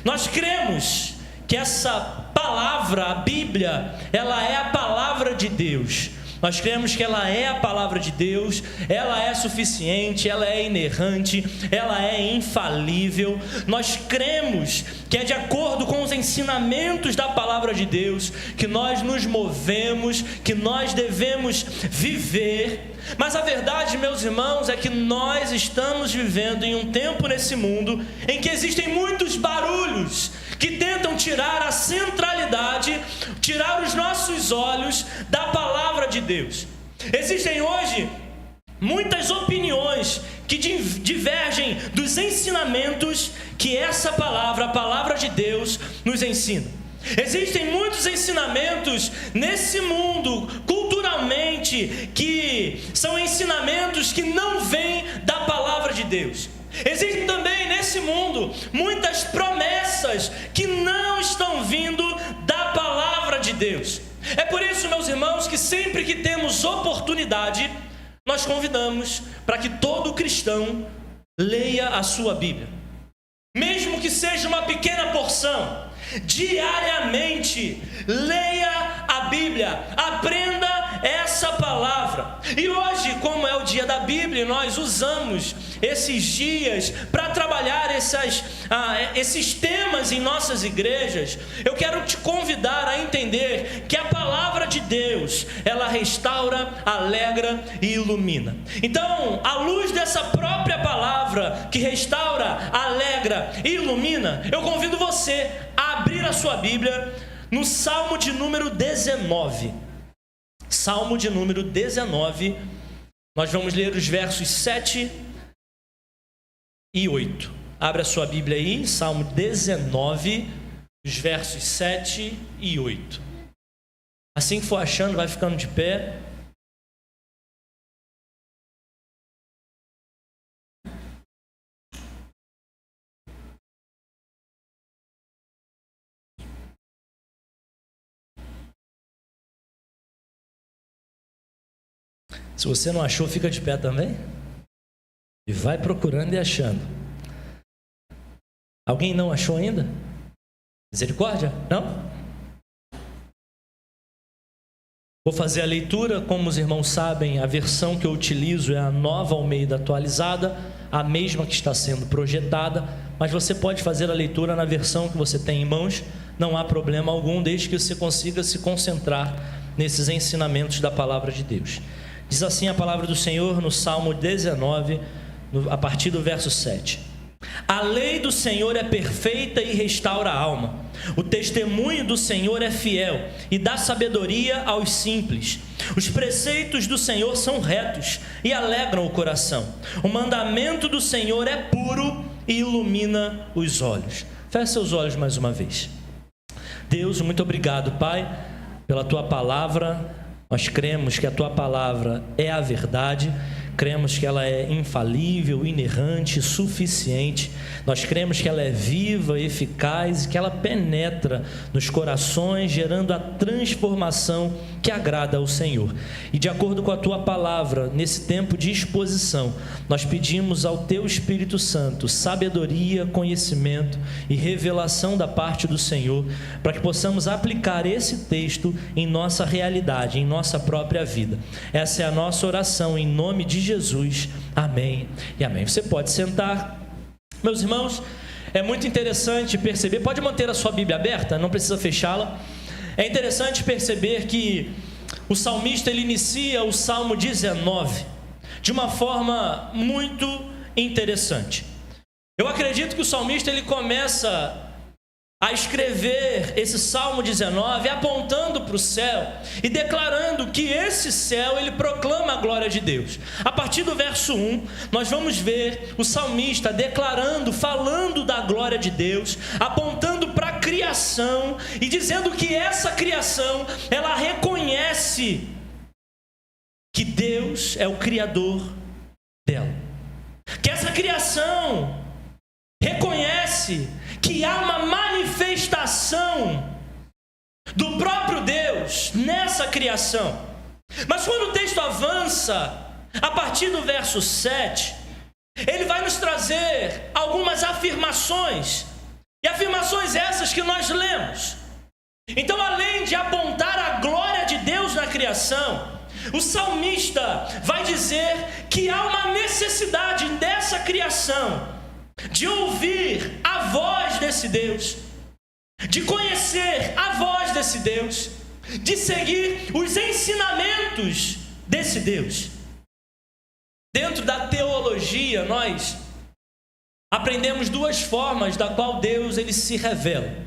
Nós cremos que essa palavra, a Bíblia, ela é a palavra de Deus. Nós cremos que ela é a palavra de Deus, ela é suficiente, ela é inerrante, ela é infalível. Nós cremos que é de acordo com os ensinamentos da palavra de Deus que nós nos movemos, que nós devemos viver. Mas a verdade, meus irmãos, é que nós estamos vivendo em um tempo nesse mundo em que existem muitos barulhos que tentam tirar a centralidade, tirar os nossos olhos da palavra de Deus. Existem hoje muitas opiniões que divergem dos ensinamentos que essa palavra, a palavra de Deus, nos ensina. Existem muitos ensinamentos nesse mundo, culturalmente, que são ensinamentos que não vêm da palavra de Deus. Existem também nesse mundo muitas promessas que não estão vindo da palavra de Deus. É por isso, meus irmãos, que sempre que temos oportunidade, nós convidamos para que todo cristão leia a sua Bíblia. Mesmo que seja uma pequena porção, diariamente, leia a Bíblia, aprenda essa palavra. E hoje, como é o dia da Bíblia, nós usamos esses dias para trabalhar esses temas em nossas igrejas. Eu quero te convidar a entender que a palavra de Deus, ela restaura, alegra e ilumina. Então, à luz dessa própria palavra que restaura, alegra e ilumina, eu convido você a abrir a sua Bíblia no Salmo de número 19. Salmo de número 19, nós vamos ler os versos 7 e 8. Abra a sua Bíblia aí, Salmo 19, os versos 7 e 8. Assim que for achando, vai ficando de pé. Se você não achou, fica de pé também. E vai procurando e achando. Alguém não achou ainda? Misericórdia? Não? Vou fazer a leitura. Como os irmãos sabem, a versão que eu utilizo é a Nova Almeida atualizada, a mesma que está sendo projetada, mas você pode fazer a leitura na versão que você tem em mãos, não há problema algum, desde que você consiga se concentrar nesses ensinamentos da palavra de Deus. Diz assim a palavra do Senhor no Salmo 19, a partir do verso 7. A lei do Senhor é perfeita e restaura a alma. O testemunho do Senhor é fiel e dá sabedoria aos simples. Os preceitos do Senhor são retos e alegram o coração. O mandamento do Senhor é puro e ilumina os olhos. Feche seus olhos mais uma vez. Deus, muito obrigado, Pai, pela Tua palavra. Nós cremos que a Tua palavra é a verdade, cremos que ela é infalível, inerrante, suficiente. Nós cremos que ela é viva, eficaz e que ela penetra nos corações, gerando a transformação que agrada ao Senhor. E de acordo com a Tua palavra, nesse tempo de exposição, nós pedimos ao Teu Espírito Santo sabedoria, conhecimento e revelação da parte do Senhor, para que possamos aplicar esse texto em nossa realidade, em nossa própria vida. Essa é a nossa oração em nome de Jesus. Amém e amém. Você pode sentar. Meus irmãos, é muito interessante perceber, pode manter a sua Bíblia aberta, não precisa fechá-la. É interessante perceber que o salmista, ele inicia o Salmo 19 de uma forma muito interessante. Eu acredito que o salmista, ele começa a escrever esse Salmo 19 apontando para o céu e declarando que esse céu, ele proclama a glória de Deus. A partir do verso 1, nós vamos ver o salmista declarando, falando da glória de Deus, apontando para a criação e dizendo que essa criação, ela reconhece que Deus é o Criador dela, que essa criação reconhece que há uma manifestação do próprio Deus nessa criação. Mas quando o texto avança, a partir do verso 7, ele vai nos trazer algumas afirmações. E afirmações expressões essas que nós lemos. Então, além de apontar a glória de Deus na criação, o salmista vai dizer que há uma necessidade dessa criação de ouvir a voz desse Deus, de conhecer a voz desse Deus, de seguir os ensinamentos desse Deus. Dentro da teologia, nós aprendemos duas formas da qual Deus ele se revela.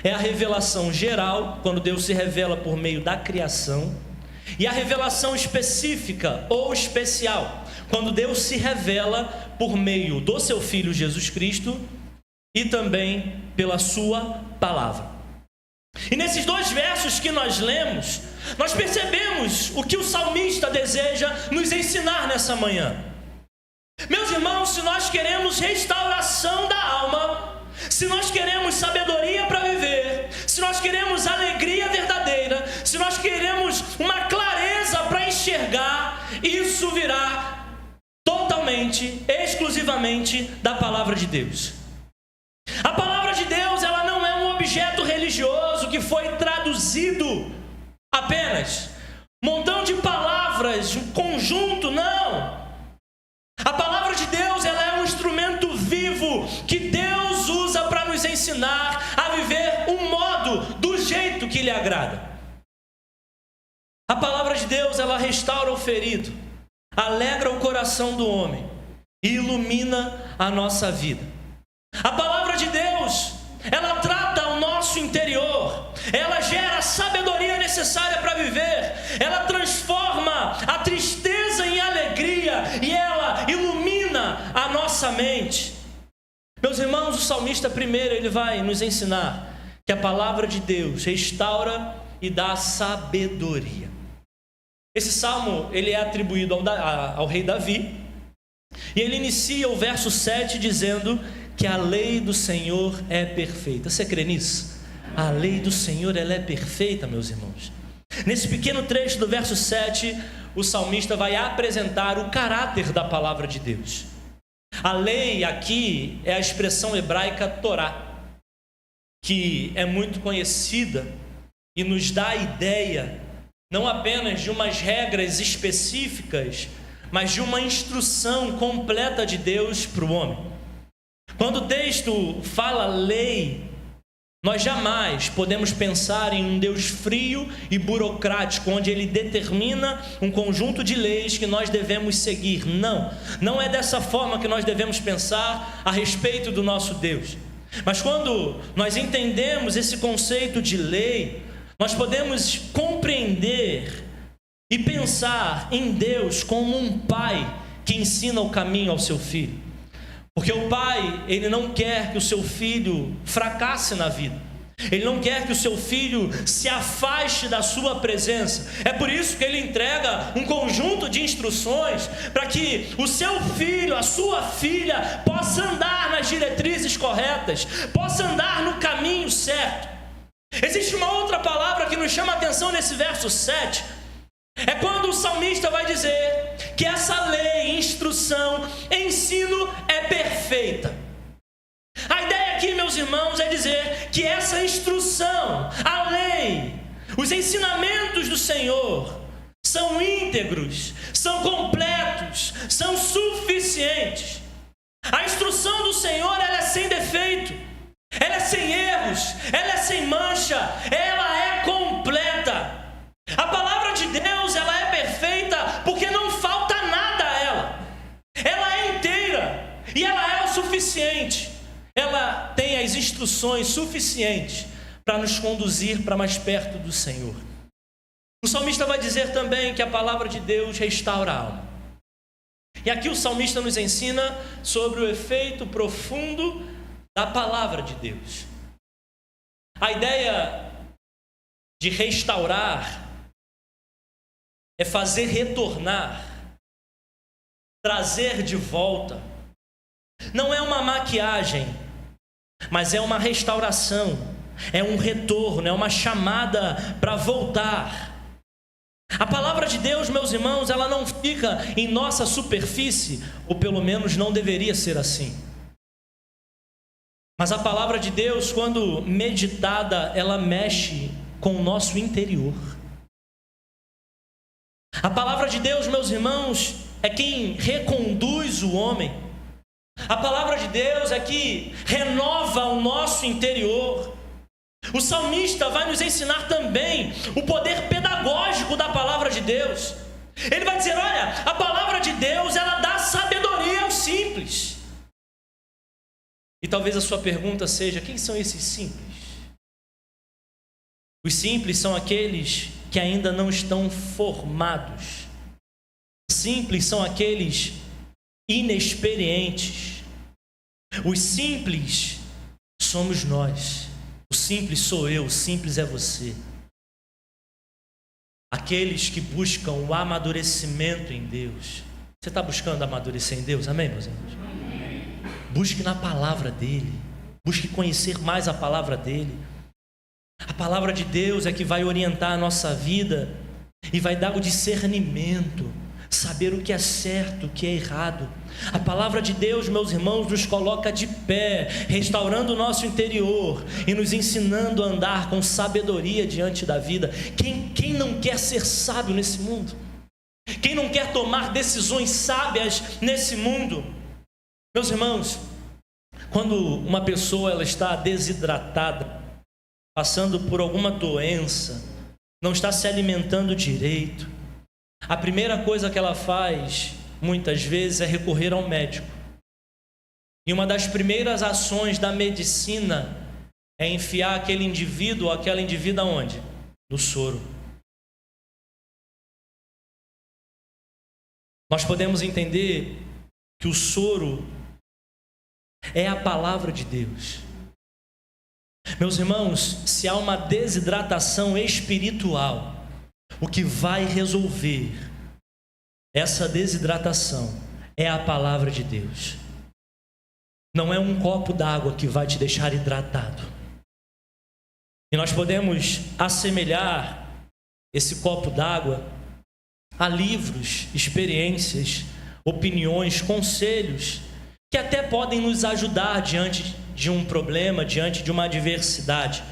É a revelação geral, quando Deus se revela por meio da criação, e a revelação específica ou especial, quando Deus se revela por meio do seu Filho Jesus Cristo e também pela sua palavra. E nesses dois versos que nós lemos, nós percebemos o que o salmista deseja nos ensinar nessa manhã. Meus irmãos, se nós queremos restauração da alma, se nós queremos sabedoria para viver, se nós queremos alegria verdadeira, se nós queremos uma clareza para enxergar, isso virá totalmente, exclusivamente da palavra de Deus. A palavra de Deus, ela não é um objeto religioso que foi traduzido apenas, montão de palavras, um conjunto, não. A palavra de Deus, ela é um instrumento vivo que Deus usa para nos ensinar a viver um modo do jeito que lhe agrada. A palavra de Deus, ela restaura o ferido, alegra o coração do homem e ilumina a nossa vida. A palavra de Deus, ela trata o nosso interior, ela gera a sabedoria necessária para viver, ela transforma a tristeza em alegria e ela ilumina a nossa mente. Meus irmãos, o salmista primeiro, ele vai nos ensinar que a palavra de Deus restaura e dá sabedoria. Esse salmo, ele é atribuído ao rei Davi, e ele inicia o verso 7 dizendo que a lei do Senhor é perfeita. Você crê nisso? A lei do Senhor, ela é perfeita, meus irmãos. Nesse pequeno trecho do verso 7, o salmista vai apresentar o caráter da palavra de Deus. A lei aqui é a expressão hebraica Torá, que é muito conhecida e nos dá a ideia não apenas de umas regras específicas, mas de uma instrução completa de Deus para o homem. Quando o texto fala lei, nós jamais podemos pensar em um Deus frio e burocrático, onde Ele determina um conjunto de leis que nós devemos seguir. Não é dessa forma que nós devemos pensar a respeito do nosso Deus. Mas quando nós entendemos esse conceito de lei, nós podemos compreender e pensar em Deus como um pai que ensina o caminho ao seu filho. Porque o pai, ele não quer que o seu filho fracasse na vida. Ele não quer que o seu filho se afaste da sua presença. É por isso que ele entrega um conjunto de instruções para que o seu filho, a sua filha, possa andar nas diretrizes corretas, possa andar no caminho certo. Existe uma outra palavra que nos chama a atenção nesse verso 7. É quando o salmista vai dizer que essa lei, instrução, ensino é perfeita. A ideia aqui, meus irmãos, é dizer que essa instrução, a lei, os ensinamentos do Senhor são íntegros, são completos, são suficientes. A instrução do Senhor, ela é sem defeito, ela é sem erros, ela é sem mancha, ela é completa. A palavra de Deus, ela é perfeita porque não falta nada a ela. Ela é inteira e ela é o suficiente. Ela tem as instruções suficientes para nos conduzir para mais perto do Senhor. O salmista vai dizer também que a palavra de Deus restaura a alma. E aqui o salmista nos ensina sobre o efeito profundo da palavra de Deus. A ideia de restaurar é fazer retornar, trazer de volta. Não é uma maquiagem, mas é uma restauração, é um retorno, é uma chamada para voltar. A palavra de Deus, meus irmãos, ela não fica em nossa superfície, ou pelo menos não deveria ser assim. Mas a palavra de Deus, quando meditada, ela mexe com o nosso interior. A palavra de Deus, meus irmãos, é quem reconduz o homem. A palavra de Deus é que renova o nosso interior. O salmista vai nos ensinar também o poder pedagógico da palavra de Deus. Ele vai dizer, olha, a palavra de Deus, ela dá sabedoria aos simples. E talvez a sua pergunta seja, quem são esses simples? Os simples são aqueles que ainda não estão formados. Simples são aqueles inexperientes. Os simples somos nós. O simples sou eu, o simples é você. Aqueles que buscam o amadurecimento em Deus. Você está buscando amadurecer em Deus? Amém, meus irmãos? Amém. Busque na palavra dEle. Busque conhecer mais a palavra dEle. A palavra de Deus é que vai orientar a nossa vida e vai dar o discernimento, saber o que é certo, o que é errado. A palavra de Deus, meus irmãos, nos coloca de pé, restaurando o nosso interior e nos ensinando a andar com sabedoria diante da vida. Quem não quer ser sábio nesse mundo? Quem não quer tomar decisões sábias nesse mundo? Meus irmãos, quando uma pessoa ela está desidratada, passando por alguma doença, não está se alimentando direito, a primeira coisa que ela faz, muitas vezes, é recorrer ao médico. E uma das primeiras ações da medicina é enfiar aquele indivíduo ou aquela indivídua onde? No soro. Nós podemos entender que o soro é a palavra de Deus. Meus irmãos, se há uma desidratação espiritual, o que vai resolver essa desidratação é a palavra de Deus. Não é um copo d'água que vai te deixar hidratado. E nós podemos assemelhar esse copo d'água a livros, experiências, opiniões, conselhos, que até podem nos ajudar diante de um problema, diante de uma adversidade.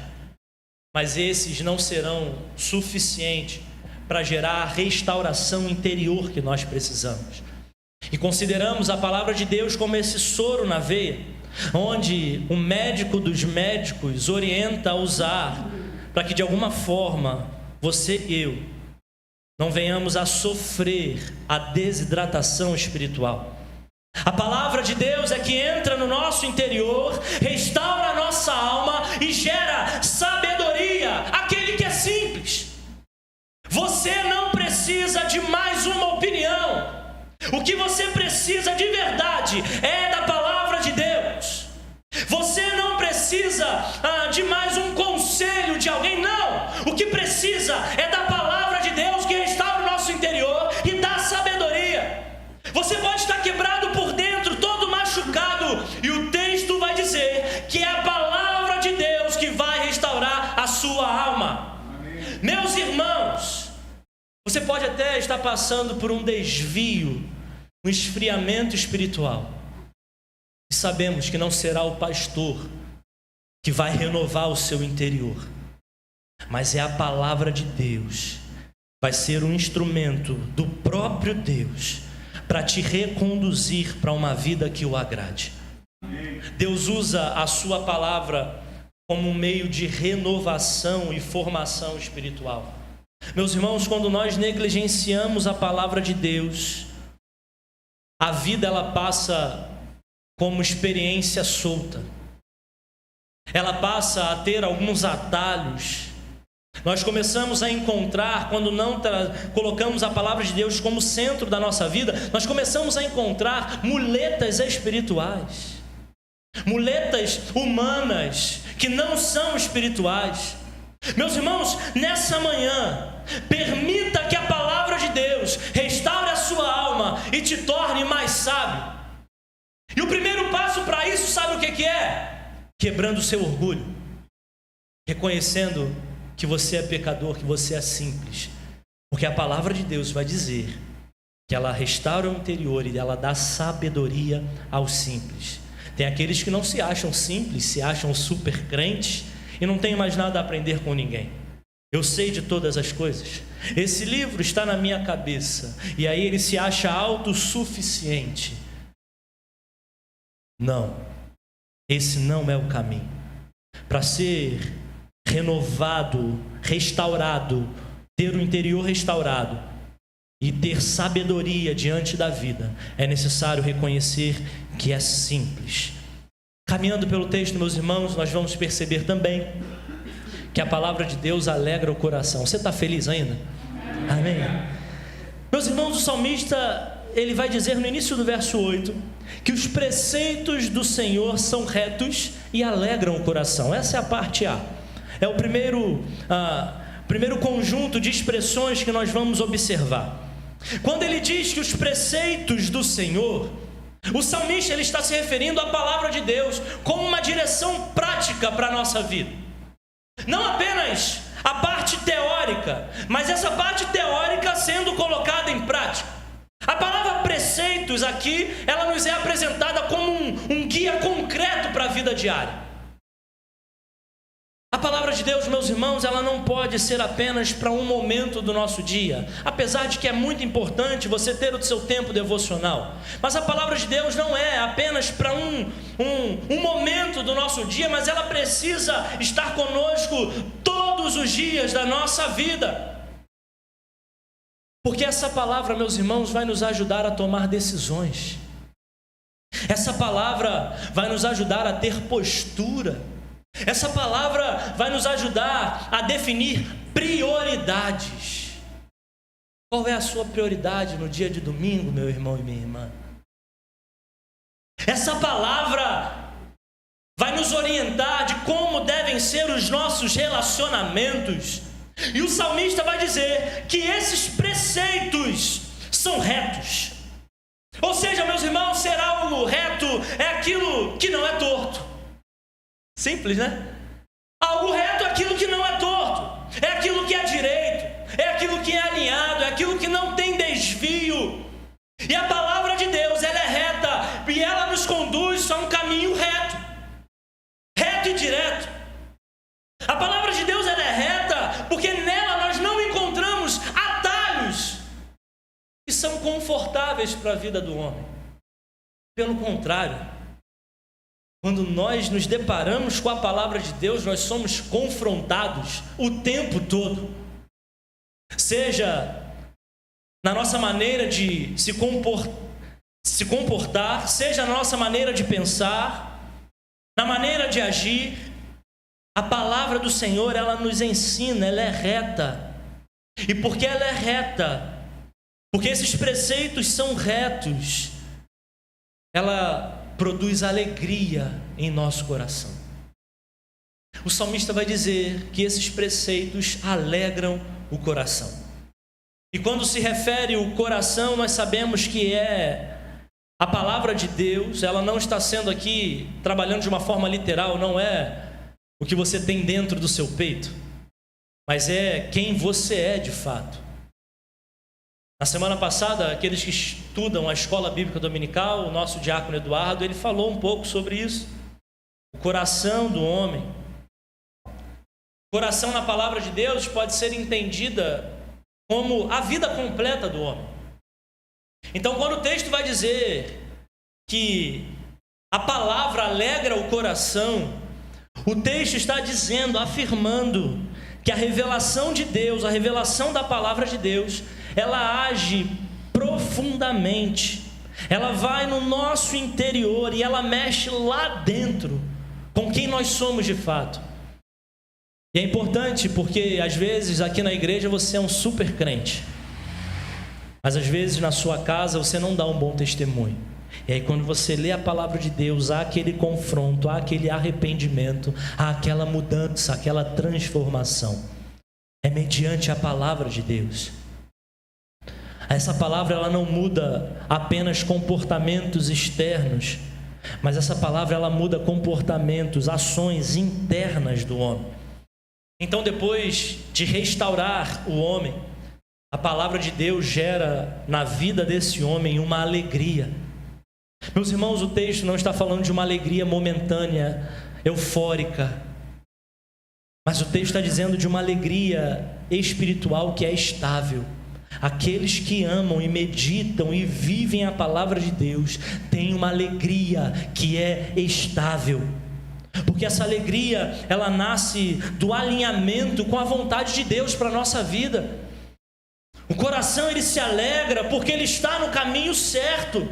Mas esses não serão suficientes para gerar a restauração interior que nós precisamos. E consideramos a palavra de Deus como esse soro na veia, onde o médico dos médicos orienta a usar, para que de alguma forma, você e eu, não venhamos a sofrer a desidratação espiritual. A palavra de Deus é que entra no nosso interior, restaura a nossa alma e gera sabedoria, aquele que é simples. Você não precisa de mais uma opinião. O que você precisa de verdade é da palavra de Deus. Você não precisa de mais um conselho de alguém, não. O que precisa é da palavra de Deus que restaura o nosso interior e dá sabedoria. Você pode estar quebrado por dentro, todo machucado, e o texto vai dizer que é a palavra de Deus que vai restaurar a sua alma. Amém. Meus irmãos, você pode até estar passando por um desvio, um esfriamento espiritual. E sabemos que não será o pastor que vai renovar o seu interior, mas é a palavra de Deus. Vai ser um instrumento do próprio Deus para te reconduzir para uma vida que o agrade. Deus usa a sua palavra como um meio de renovação e formação espiritual. Meus irmãos, quando nós negligenciamos a palavra de Deus, a vida ela passa como experiência solta. Ela passa a ter alguns atalhos. Nós começamos a encontrar, quando não colocamos a palavra de Deus como centro da nossa vida, nós começamos a encontrar muletas espirituais, muletas humanas que não são espirituais. Meus irmãos, nessa manhã, permita que a palavra de Deus restaure a sua alma e te torne mais sábio. E o primeiro passo para isso, sabe o que é? Quebrando o seu orgulho, reconhecendo que você é pecador, que você é simples, porque a palavra de Deus vai dizer que ela restaura o interior e ela dá sabedoria aos simples. Tem aqueles que não se acham simples, se acham super crentes e não tem mais nada a aprender com ninguém. Eu sei de todas as coisas. Esse livro está na minha cabeça. E aí ele se acha autossuficiente. Não. Esse não é o caminho. Para ser renovado, restaurado, ter o interior restaurado e ter sabedoria diante da vida, é necessário reconhecer que é simples. Caminhando pelo texto, meus irmãos, nós vamos perceber também que a palavra de Deus alegra o coração. Você está feliz ainda? Amém? Meus irmãos, o salmista, ele vai dizer no início do verso 8, que os preceitos do Senhor são retos e alegram o coração. Essa é a parte A. É o primeiro conjunto de expressões que nós vamos observar. Quando ele diz que os preceitos do Senhor, o salmista ele está se referindo à palavra de Deus como uma direção prática para a nossa vida. Não apenas a parte teórica, mas essa parte teórica sendo colocada em prática. A palavra preceitos aqui, ela nos é apresentada como um guia concreto para a vida diária. A palavra de Deus, meus irmãos, ela não pode ser apenas para um momento do nosso dia, apesar de que é muito importante você ter o seu tempo devocional, mas a palavra de Deus não é apenas para um momento do nosso dia, mas ela precisa estar conosco todos os dias da nossa vida, porque essa palavra, meus irmãos, vai nos ajudar a tomar decisões, essa palavra vai nos ajudar a ter postura, essa palavra vai nos ajudar a definir prioridades. Qual é a sua prioridade no dia de domingo, meu irmão e minha irmã? Essa palavra vai nos orientar de como devem ser os nossos relacionamentos. E o salmista vai dizer que esses preceitos são retos. Ou seja, meus irmãos, ser algo reto é aquilo que não é torto. Simples, né? Algo reto é aquilo que não é torto, é aquilo que é direito, é aquilo que é alinhado, é aquilo que não tem desvio. E a palavra de Deus, ela é reta e ela nos conduz a um caminho reto, reto e direto. A palavra de Deus, ela é reta porque nela nós não encontramos atalhos que são confortáveis para a vida do homem. Pelo contrário, quando nós nos deparamos com a palavra de Deus, nós somos confrontados o tempo todo. Seja na nossa maneira de se comportar, seja na nossa maneira de pensar, na maneira de agir, a palavra do Senhor, ela nos ensina, ela é reta. E porque ela é reta, porque esses preceitos são retos, ela produz alegria em nosso coração. O salmista vai dizer que esses preceitos alegram o coração. E quando se refere ao coração, nós sabemos que é a palavra de Deus, ela não está sendo aqui trabalhando de uma forma literal, não é o que você tem dentro do seu peito, mas é quem você é de fato. Na semana passada, aqueles que estudam a escola bíblica dominical, o nosso diácono Eduardo, ele falou um pouco sobre isso. O coração do homem. O coração na palavra de Deus pode ser entendida como a vida completa do homem. Então, quando o texto vai dizer que a palavra alegra o coração, o texto está dizendo, afirmando que a revelação de Deus, a revelação da palavra de Deus, ela age profundamente, ela vai no nosso interior e ela mexe lá dentro com quem nós somos de fato. E é importante porque às vezes aqui na igreja você é um super crente, mas às vezes na sua casa você não dá um bom testemunho. E aí quando você lê a palavra de Deus, há aquele confronto, há aquele arrependimento, há aquela mudança, aquela transformação. É mediante a palavra de Deus. Essa palavra ela não muda apenas comportamentos externos, mas essa palavra ela muda comportamentos, ações internas do homem. Então, depois de restaurar o homem, a palavra de Deus gera na vida desse homem uma alegria. Meus irmãos, o texto não está falando de uma alegria momentânea, eufórica, mas o texto está dizendo de uma alegria espiritual que é estável. Aqueles que amam e meditam e vivem a palavra de Deus têm uma alegria que é estável, porque essa alegria, ela nasce do alinhamento com a vontade de Deus para a nossa vida. O coração, ele se alegra porque ele está no caminho certo.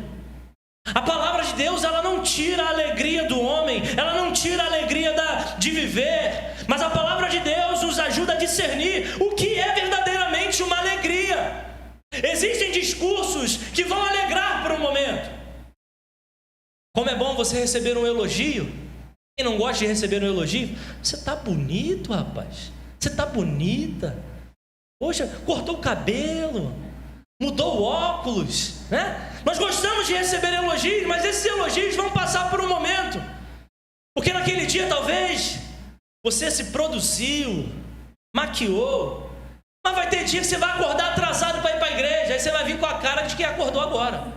A palavra de Deus, ela não tira a alegria do homem, ela não tira a alegria de viver, mas a palavra de Deus nos ajuda a discernir o que é verdadeiramente uma alegria. Existem discursos que vão alegrar por um momento. Como é bom você receber um elogio. Quem não gosta de receber um elogio? Você está bonito, rapaz. Você está bonita. Poxa, cortou o cabelo, mudou o óculos, né? Nós gostamos de receber elogios, mas esses elogios vão passar por um momento, porque naquele dia talvez você se produziu, maquiou, mas vai ter dia que você vai acordar atrasado para ir para a igreja, aí você vai vir com a cara de quem acordou agora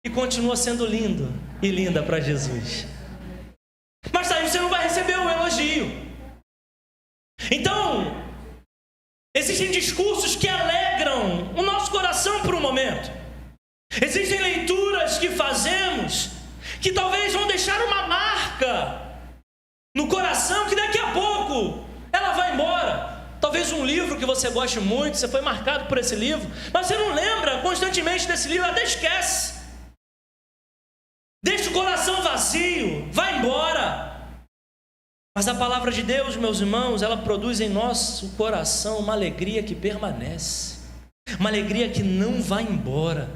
e continua sendo lindo e linda para Jesus, mas aí você não vai receber o elogio. Então existem discursos que alegram o nosso coração por um momento. Existem leituras que fazemos que talvez vão deixar uma marca no coração que daqui a pouco ela vai embora. Talvez um livro que você goste muito, você foi marcado por esse livro, mas você não lembra constantemente desse livro, até esquece. Deixa o coração vazio, vai embora. Mas a palavra de Deus, meus irmãos, ela produz em nosso coração uma alegria que permanece, uma alegria que não vai embora,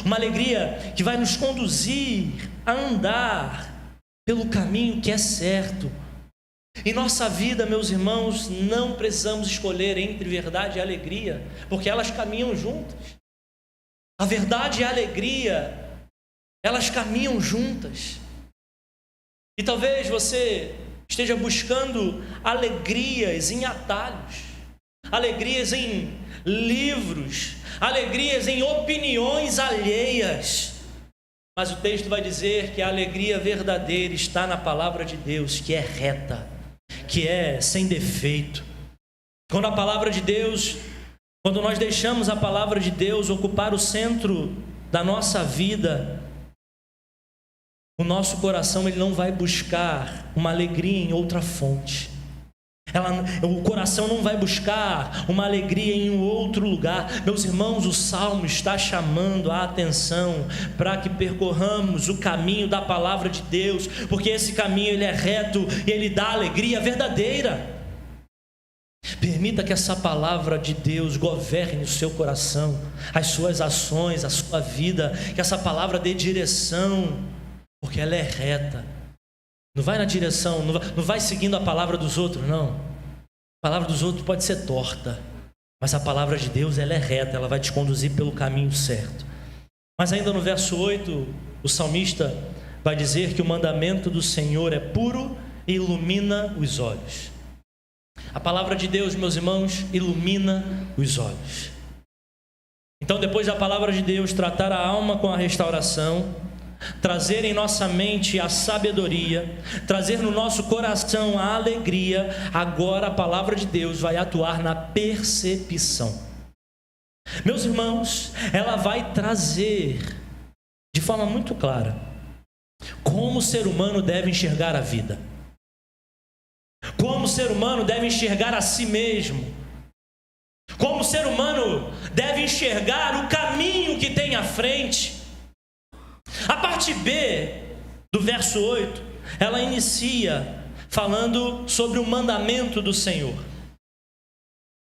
uma alegria que vai nos conduzir a andar pelo caminho que é certo. Em nossa vida, meus irmãos, não precisamos escolher entre verdade e alegria, porque elas caminham juntas. A verdade e a alegria, elas caminham juntas. E talvez você esteja buscando alegrias em atalhos, alegrias em livros, alegrias em opiniões alheias. Mas o texto vai dizer que a alegria verdadeira está na palavra de Deus, que é reta, que é sem defeito. Quando a palavra de Deus, quando nós deixamos a palavra de Deus ocupar o centro da nossa vida, o nosso coração, ele não vai buscar uma alegria em outra fonte. O coração não vai buscar uma alegria em um outro lugar. Meus irmãos, o Salmo está chamando a atenção para que percorramos o caminho da palavra de Deus, porque esse caminho, ele é reto e ele dá alegria verdadeira. Permita que essa palavra de Deus governe o seu coração, as suas ações, a sua vida, que essa palavra dê direção, porque ela é reta. Não vai na direção, não vai seguindo a palavra dos outros, não. A palavra dos outros pode ser torta, mas a palavra de Deus, ela é reta, ela vai te conduzir pelo caminho certo. Mas ainda no verso 8, o salmista vai dizer que o mandamento do Senhor é puro e ilumina os olhos. A palavra de Deus, meus irmãos, ilumina os olhos. Então, depois da palavra de Deus tratar a alma com a restauração, trazer em nossa mente a sabedoria, trazer no nosso coração a alegria, agora a palavra de Deus vai atuar na percepção. Meus irmãos, ela vai trazer de forma muito clara como o ser humano deve enxergar a vida, como o ser humano deve enxergar a si mesmo, como o ser humano deve enxergar o caminho que tem à frente. A parte B do verso 8, ela inicia falando sobre o mandamento do Senhor.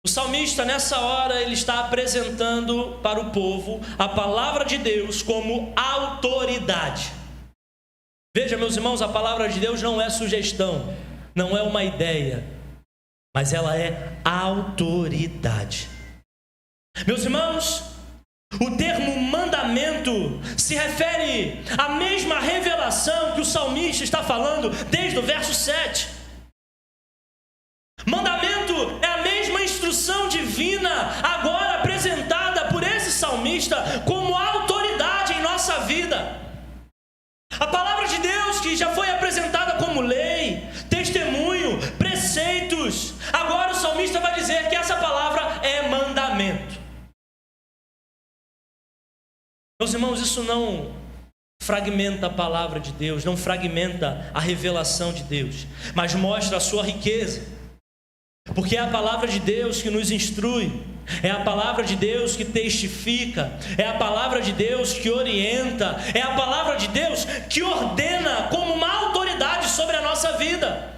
O salmista, nessa hora, ele está apresentando para o povo a palavra de Deus como autoridade. Veja, meus irmãos, a palavra de Deus não é sugestão, não é uma ideia, mas ela é autoridade. Meus irmãos, o termo mandamento se refere à mesma revelação que o salmista está falando desde o verso 7. Mandamento é a mesma instrução divina, agora apresentada por esse salmista como autoridade em nossa vida. A palavra de Deus que já foi apresentada como lei, testemunho, preceitos. Agora o salmista vai dizer que essa palavra é mandamento. Meus irmãos, isso não fragmenta a palavra de Deus, não fragmenta a revelação de Deus, mas mostra a sua riqueza. Porque é a palavra de Deus que nos instrui, é a palavra de Deus que testifica, é a palavra de Deus que orienta, é a palavra de Deus que ordena como uma autoridade sobre a nossa vida.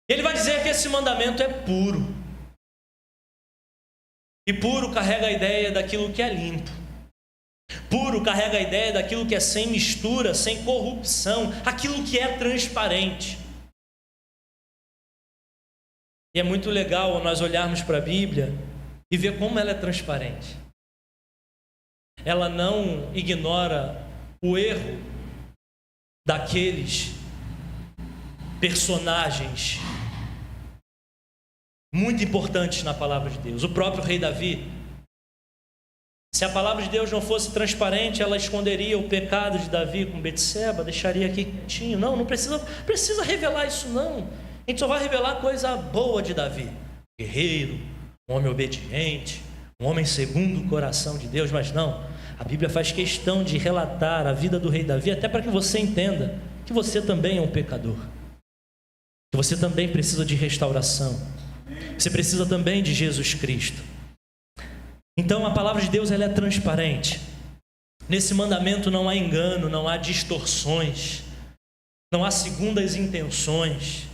Ele vai dizer que esse mandamento é puro. E puro carrega a ideia daquilo que é limpo. Puro carrega a ideia daquilo que é sem mistura, sem corrupção, aquilo que é transparente. E é muito legal nós olharmos para a Bíblia e ver como ela é transparente. Ela não ignora o erro daqueles personagens muito importantes na palavra de Deus. O próprio rei Davi. Se a palavra de Deus não fosse transparente, ela esconderia o pecado de Davi com Betseba, deixaria aqui quietinho. Não precisa revelar isso não. A gente só vai revelar coisa boa de Davi. Guerreiro, um homem obediente, um homem segundo o coração de Deus. Mas não, a Bíblia faz questão de relatar a vida do rei Davi, até para que você entenda que você também é um pecador. Que você também precisa de restauração. Você precisa também de Jesus Cristo. Então a palavra de Deus ela é transparente. Nesse mandamento não há engano, não há distorções, não há segundas intenções.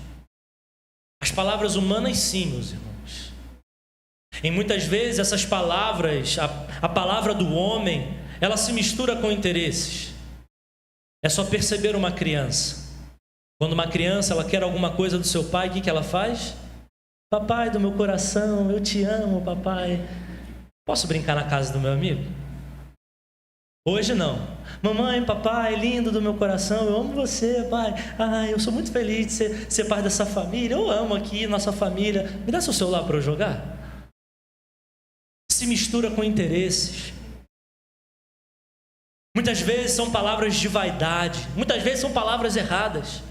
As palavras humanas sim, meus irmãos. E muitas vezes essas palavras, a palavra do homem, ela se mistura com interesses. É só perceber uma criança. Quando uma criança ela quer alguma coisa do seu pai, o que ela faz? Papai do meu coração, eu te amo, papai. Posso brincar na casa do meu amigo? Hoje não. Mamãe, papai, lindo do meu coração, eu amo você, pai. Ai, eu sou muito feliz de ser parte dessa família. Eu amo aqui nossa família. Me dá seu celular para eu jogar? Se mistura com interesses. Muitas vezes são palavras de vaidade. Muitas vezes são palavras erradas.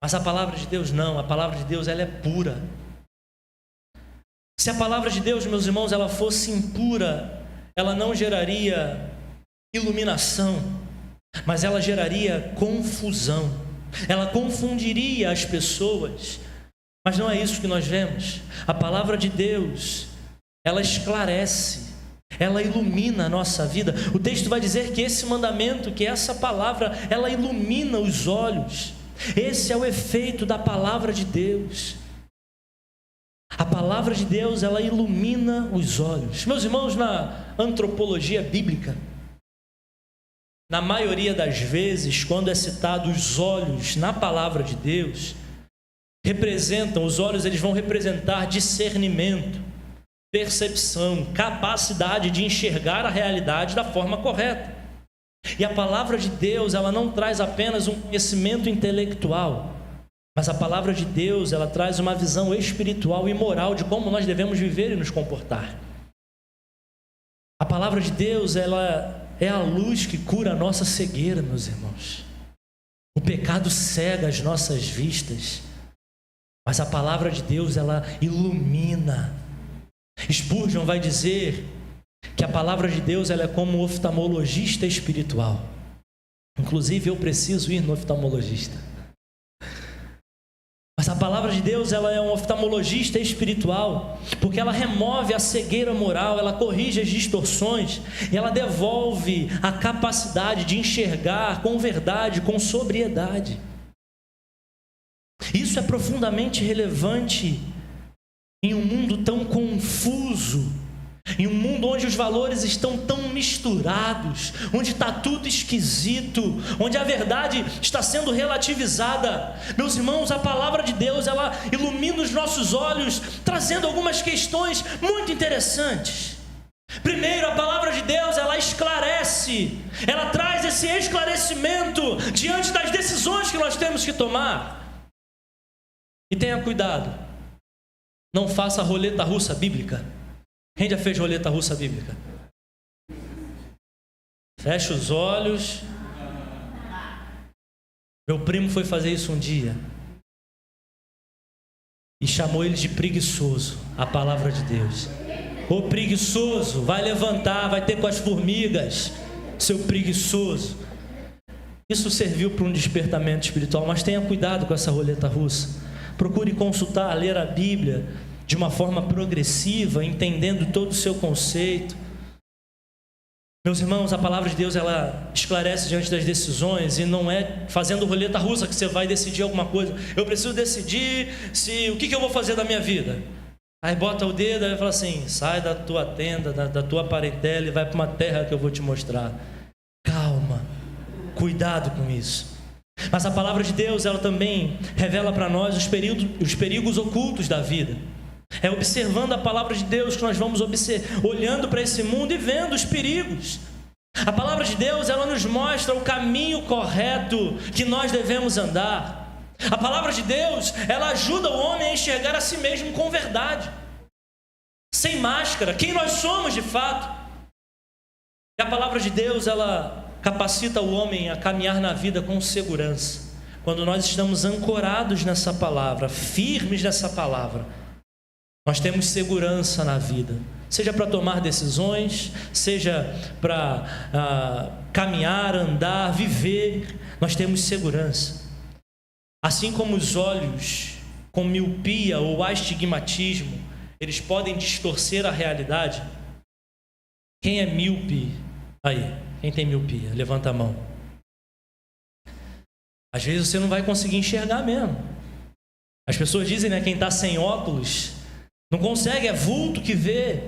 Mas a palavra de Deus não. A palavra de Deus ela é pura. Se a palavra de Deus, meus irmãos, ela fosse impura, ela não geraria iluminação, mas ela geraria confusão. Ela confundiria as pessoas. Mas não é isso que nós vemos. A palavra de Deus, ela esclarece, ela ilumina a nossa vida. O texto vai dizer que esse mandamento, que essa palavra, ela ilumina os olhos. Esse é o efeito da palavra de Deus. A palavra de Deus, ela ilumina os olhos. Meus irmãos, na antropologia bíblica, na maioria das vezes, quando é citado os olhos na palavra de Deus, os olhos eles vão representar discernimento, percepção, capacidade de enxergar a realidade da forma correta. E a palavra de Deus, ela não traz apenas um conhecimento intelectual, mas a palavra de Deus, ela traz uma visão espiritual e moral de como nós devemos viver e nos comportar. A palavra de Deus, ela é a luz que cura a nossa cegueira, meus irmãos. O pecado cega as nossas vistas, mas a palavra de Deus, ela ilumina. Spurgeon vai dizer que a palavra de Deus, ela é como um oftalmologista espiritual. Inclusive, eu preciso ir no oftalmologista. Mas a palavra de Deus, ela é um oftalmologista espiritual, porque ela remove a cegueira moral, ela corrige as distorções, e ela devolve a capacidade de enxergar com verdade, com sobriedade. Isso é profundamente relevante em um mundo tão confuso, em um mundo onde os valores estão tão misturados, onde está tudo esquisito, onde a verdade está sendo relativizada. Meus irmãos, a palavra de Deus, ela ilumina os nossos olhos, trazendo algumas questões muito interessantes. Primeiro, a palavra de Deus, ela esclarece, ela traz esse esclarecimento diante das decisões que nós temos que tomar. E tenha cuidado, não faça roleta russa bíblica. Quem já fez roleta russa bíblica? Fecha os olhos Meu primo foi fazer isso um dia e chamou ele de preguiçoso, a palavra de Deus. Ô preguiçoso, vai levantar, vai ter com as formigas, seu preguiçoso. Isso serviu para um despertamento espiritual, mas tenha cuidado com essa roleta russa. Procure consultar, ler a Bíblia de uma forma progressiva, entendendo todo o seu conceito. Meus irmãos, a palavra de Deus, ela esclarece diante das decisões, e não é fazendo roleta russa que você vai decidir alguma coisa. Eu preciso decidir o que eu vou fazer da minha vida. Aí bota o dedo e fala assim: sai da tua tenda, da tua parentela e vai para uma terra que eu vou te mostrar. Calma, cuidado com isso. Mas a palavra de Deus, ela também revela para nós os perigos ocultos da vida. É observando a palavra de Deus que nós vamos olhando para esse mundo e vendo os perigos. A palavra de Deus, ela nos mostra o caminho correto que nós devemos andar. A palavra de Deus, ela ajuda o homem a enxergar a si mesmo com verdade, sem máscara, quem nós somos de fato. E a palavra de Deus, ela capacita o homem a caminhar na vida com segurança. Quando nós estamos ancorados nessa palavra, firmes nessa palavra, nós temos segurança na vida, seja para tomar decisões, seja para caminhar, andar, viver, nós temos segurança. Assim como os olhos com miopia ou astigmatismo, eles podem distorcer a realidade. Quem é míope aí? Quem tem miopia? Levanta a mão. Às vezes você não vai conseguir enxergar mesmo. As pessoas dizem, né, quem está sem óculos não consegue, é vulto que vê.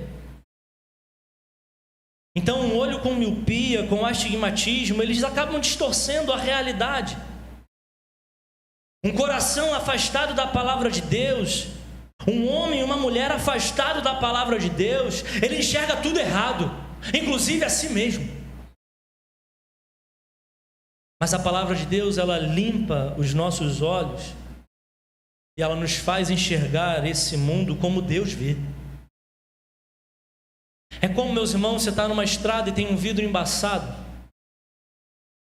Então, um olho com miopia, com astigmatismo, eles acabam distorcendo a realidade. Um coração afastado da palavra de Deus, um homem e uma mulher afastado da palavra de Deus, ele enxerga tudo errado, inclusive a si mesmo. Mas a palavra de Deus, ela limpa os nossos olhos e ela nos faz enxergar esse mundo como Deus vê. É como, meus irmãos, você está numa estrada e tem um vidro embaçado,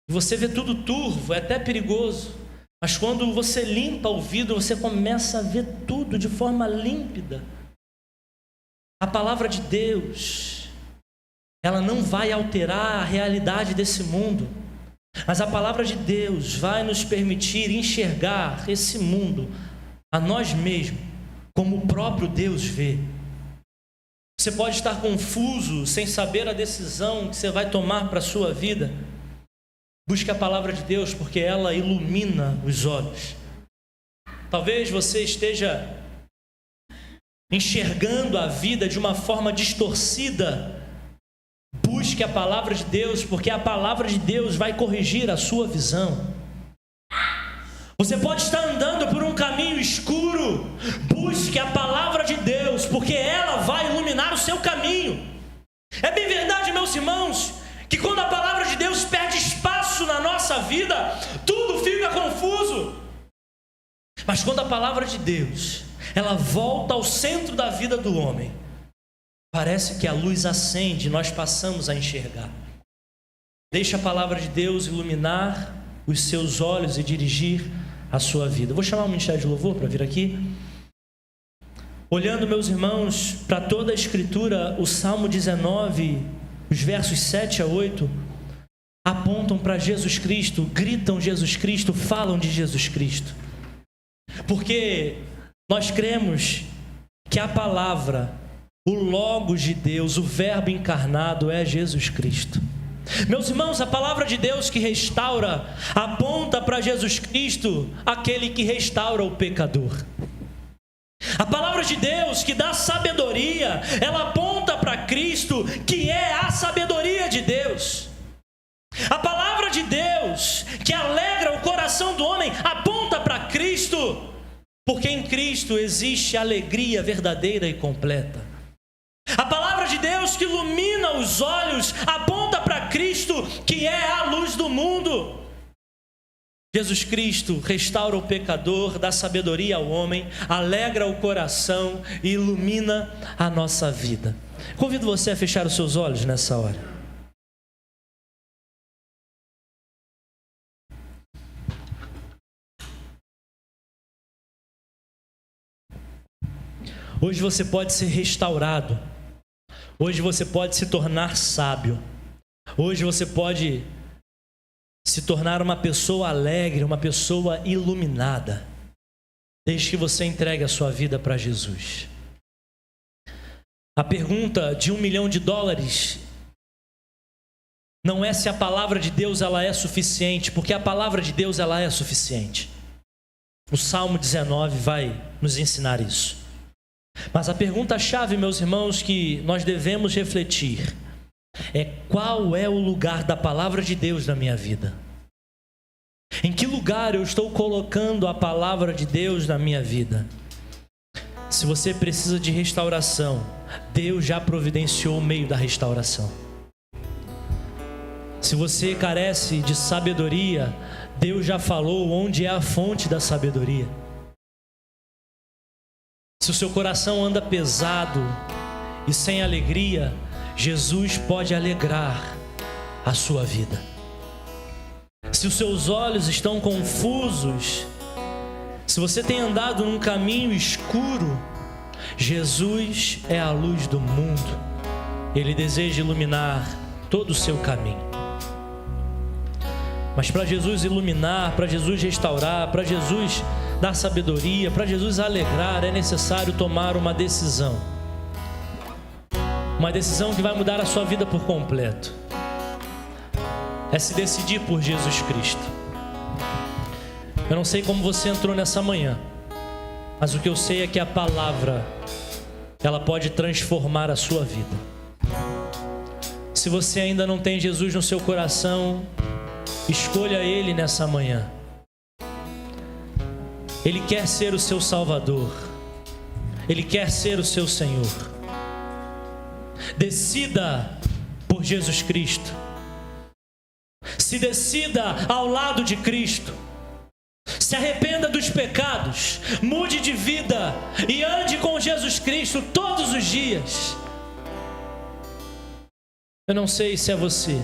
e você vê tudo turvo, é até perigoso, mas quando você limpa o vidro, você começa a ver tudo de forma límpida. A palavra de Deus, ela não vai alterar a realidade desse mundo, mas a palavra de Deus vai nos permitir enxergar esse mundo, a nós mesmos, como o próprio Deus vê. Você pode estar confuso, sem saber a decisão que você vai tomar para a sua vida. Busque a palavra de Deus, porque ela ilumina os olhos. Talvez você esteja enxergando a vida de uma forma distorcida. Busque a palavra de Deus, porque a palavra de Deus vai corrigir a sua visão. Você pode estar andando por um caminho escuro. Busque a palavra de Deus, porque ela vai iluminar o seu caminho. É bem verdade, meus irmãos, que quando a palavra de Deus perde espaço na nossa vida, tudo fica confuso. Mas quando a palavra de Deus, ela volta ao centro da vida do homem, parece que a luz acende e nós passamos a enxergar. Deixe a palavra de Deus iluminar os seus olhos e dirigir a sua vida. Vou chamar o Ministério de Louvor para vir aqui. Olhando, meus irmãos, para toda a Escritura, o Salmo 19, os versos 7 a 8, apontam para Jesus Cristo, gritam Jesus Cristo, falam de Jesus Cristo. Porque nós cremos que a palavra, o Logos de Deus, o Verbo encarnado é Jesus Cristo. Meus irmãos, a palavra de Deus que restaura aponta para Jesus Cristo, aquele que restaura o pecador. A palavra de Deus que dá sabedoria, ela aponta para Cristo, que é a sabedoria de Deus. A palavra de Deus que alegra o coração do homem aponta para Cristo, porque em Cristo existe alegria verdadeira e completa. A palavra de Deus que ilumina os olhos aponta para Cristo, que é a luz do mundo. Jesus Cristo restaura o pecador, dá sabedoria ao homem, alegra o coração e ilumina a nossa vida. Convido você a fechar os seus olhos nessa hora. Hoje você pode ser restaurado. Hoje você pode se tornar sábio. Hoje você pode se tornar uma pessoa alegre, uma pessoa iluminada, desde que você entregue a sua vida para Jesus. A pergunta de $1 milhão não é se a palavra de Deus ela é suficiente, porque a palavra de Deus ela é suficiente. O Salmo 19 vai nos ensinar isso. Mas a pergunta-chave, meus irmãos, que nós devemos refletir é: qual é o lugar da palavra de Deus na minha vida? Em que lugar eu estou colocando a palavra de Deus na minha vida? Se você precisa de restauração, Deus já providenciou o meio da restauração. Se você carece de sabedoria, Deus já falou onde é a fonte da sabedoria. Se o seu coração anda pesado e sem alegria, Jesus pode alegrar a sua vida. Se os seus olhos estão confusos, se você tem andado num caminho escuro, Jesus é a luz do mundo. Ele deseja iluminar todo o seu caminho. Mas para Jesus iluminar, para Jesus restaurar, para Jesus dar sabedoria, para Jesus alegrar, é necessário tomar uma decisão. Uma decisão que vai mudar a sua vida por completo. É se decidir por Jesus Cristo. Eu não sei como você entrou nessa manhã, mas o que eu sei é que a palavra, ela pode transformar a sua vida. Se você ainda não tem Jesus no seu coração, escolha Ele nessa manhã. Ele quer ser o seu Salvador. Ele quer ser o seu Senhor. Decida por Jesus Cristo. Se decida ao lado de Cristo. Se arrependa dos pecados. Mude de vida e ande com Jesus Cristo todos os dias. Eu não sei se é você,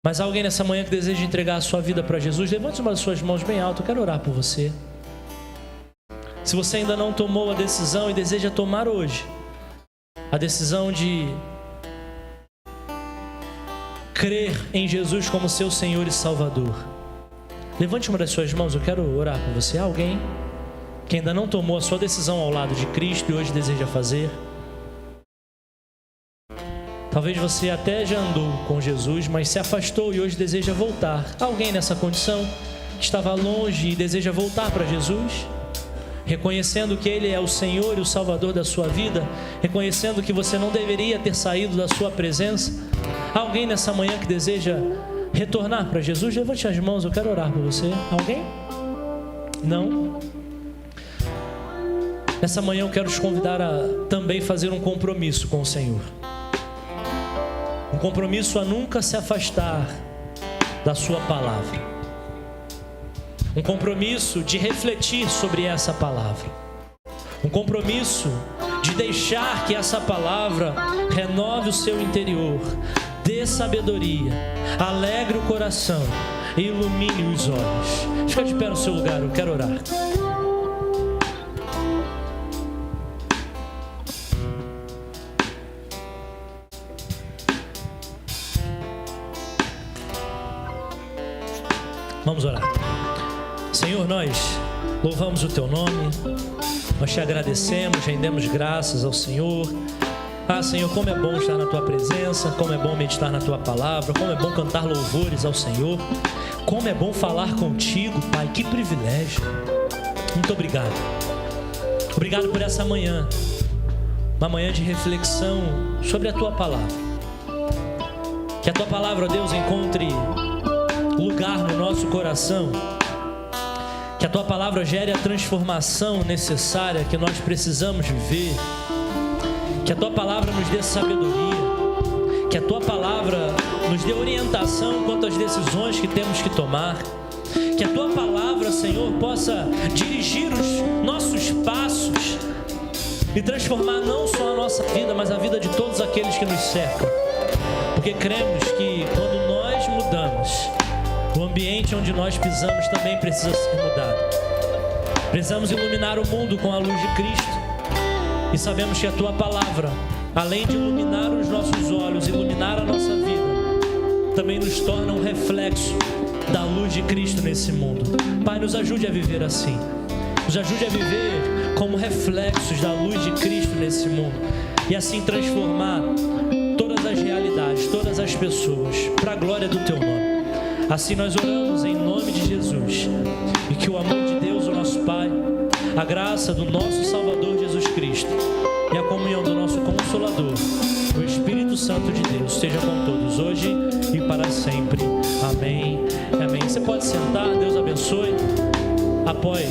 mas alguém nessa manhã que deseja entregar a sua vida para Jesus, levante uma das suas mãos bem alto, eu quero orar por você. Se você ainda não tomou a decisão e deseja tomar hoje, a decisão de crer em Jesus como seu Senhor e Salvador, levante uma das suas mãos, eu quero orar por você. Alguém que ainda não tomou a sua decisão ao lado de Cristo e hoje deseja fazer? Talvez você até já andou com Jesus, mas se afastou e hoje deseja voltar. Alguém nessa condição que estava longe e deseja voltar para Jesus, reconhecendo que Ele é o Senhor e o Salvador da sua vida, reconhecendo que você não deveria ter saído da sua presença. Alguém nessa manhã que deseja retornar para Jesus, levante as mãos, eu quero orar por você. Alguém? Não? Nessa manhã eu quero te convidar a também fazer um compromisso com o Senhor. Um compromisso a nunca se afastar da sua palavra. Um compromisso de refletir sobre essa palavra. Um compromisso de deixar que essa palavra renove o seu interior, dê sabedoria, alegre o coração e ilumine os olhos. Fica de pé no seu lugar, eu quero orar. Vamos orar. Senhor, nós louvamos o Teu nome, nós Te agradecemos, rendemos graças ao Senhor. Senhor, como é bom estar na Tua presença, como é bom meditar na Tua palavra, como é bom cantar louvores ao Senhor, como é bom falar contigo, Pai, que privilégio. Muito obrigado. Obrigado por essa manhã, uma manhã de reflexão sobre a Tua palavra. Que a Tua palavra, ó Deus, encontre lugar no nosso coração, que a Tua palavra gere a transformação necessária que nós precisamos viver, que a Tua palavra nos dê sabedoria, que a Tua palavra nos dê orientação quanto às decisões que temos que tomar, que a Tua palavra, Senhor, possa dirigir os nossos passos e transformar não só a nossa vida, mas a vida de todos aqueles que nos cercam, porque cremos que quando nós mudamos, o ambiente onde nós pisamos também precisa ser mudado. Precisamos iluminar o mundo com a luz de Cristo. E sabemos que a Tua palavra, além de iluminar os nossos olhos, iluminar a nossa vida, também nos torna um reflexo da luz de Cristo nesse mundo. Pai, nos ajude a viver assim. Nos ajude a viver como reflexos da luz de Cristo nesse mundo. E assim transformar todas as realidades, todas as pessoas, para a glória do Teu nome. Assim nós oramos em nome de Jesus. E que o amor de Deus, o nosso Pai, a graça do nosso Salvador Jesus Cristo e a comunhão do nosso Consolador, o Espírito Santo de Deus, esteja com todos hoje e para sempre. Amém. Amém. Você pode sentar, Deus abençoe. Apoie.